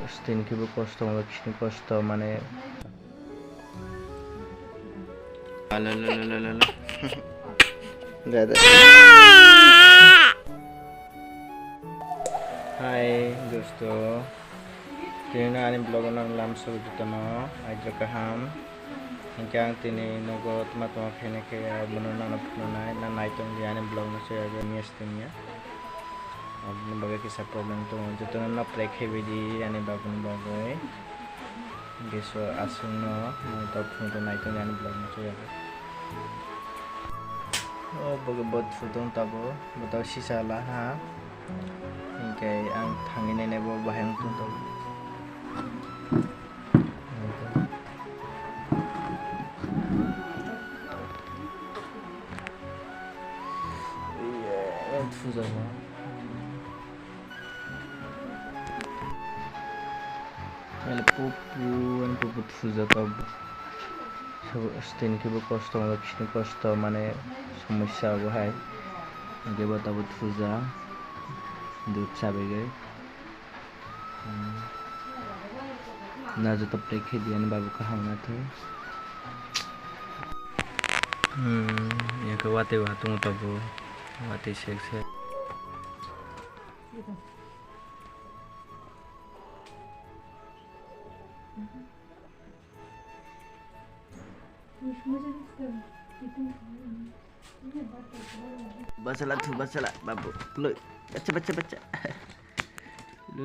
Stinkibu kosto malah kini kosto mana lalalalalalala nggak ada. Hai dosto, tini na anim blog nang lam so jutano aja kaham hingga tini nogo teman-teman kene kayak menunang na naik tong di anim blog nasi aja miestimnya abang bagai kisah problem tuh jutano na plek heavy di anim babun bagai geso asuno top untuk naik tong di anim blog nasi aja oh bagai buat foto tabo betul sisa lah ha hingga ang thangin ini bawa bahang tuh tabo fuza ma ele pupu fuza tab stinkibu kosto malah kini kosto mana समस्या हो है आगे बताबो fuza दूध चाबेगे ना जो तब देखे दिया ने बाबू का हमना थे ये के वाते वातों तब वाते शेख से bacalah babu lu baca lu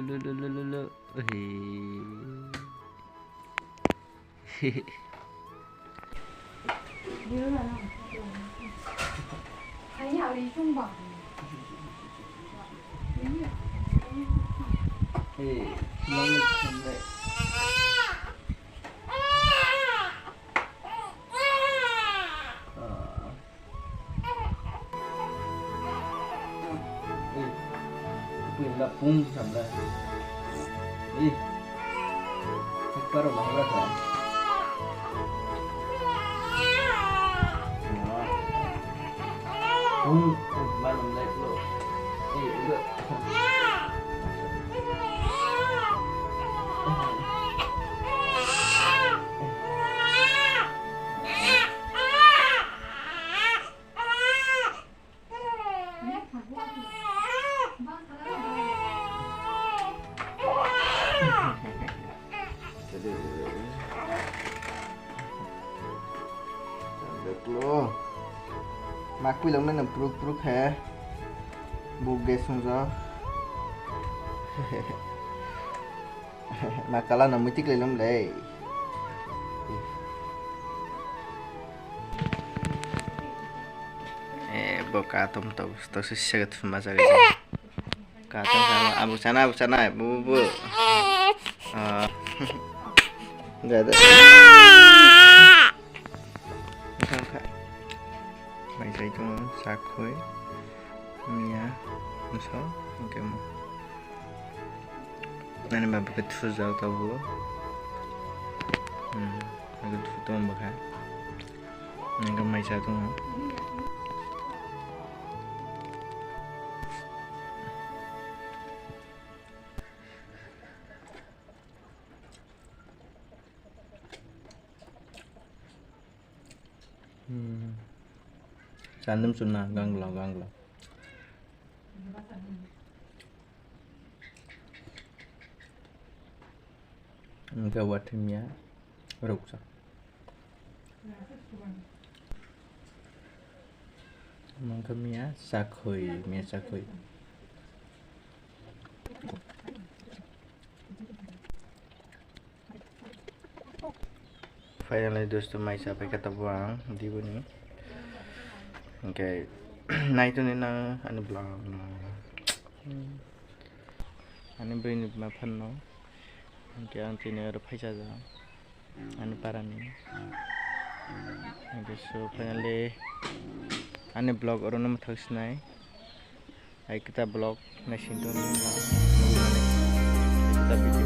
Pula pung sampai, sekarang mahal kan? Malam lagi lo, udah. Được luôn mà quy lông nên là pruk hè buộc ghê xuống gió mà cả là nó mới tích lên lông đấy boka tom tau tau seset masa gitu kata sama abu sana bu nggak ada mày thấy cho sạc khối nha nó xó ok mà này mà bật phun dầu tao vừa bật phun tôm bạc hả này cái mày sao tôm Santem sunnah ganglo enggak wadimnya rusak mangkamnya sakoi finally dosto mai sampai kata buang di sini. Oke, nah itu nih na ane blog ane beri mapan no, oke anti nih ada paisa aja, ane parani, oke so finally ane blog orang nama thaks nai, ay kita blog nasi itu nih kita video.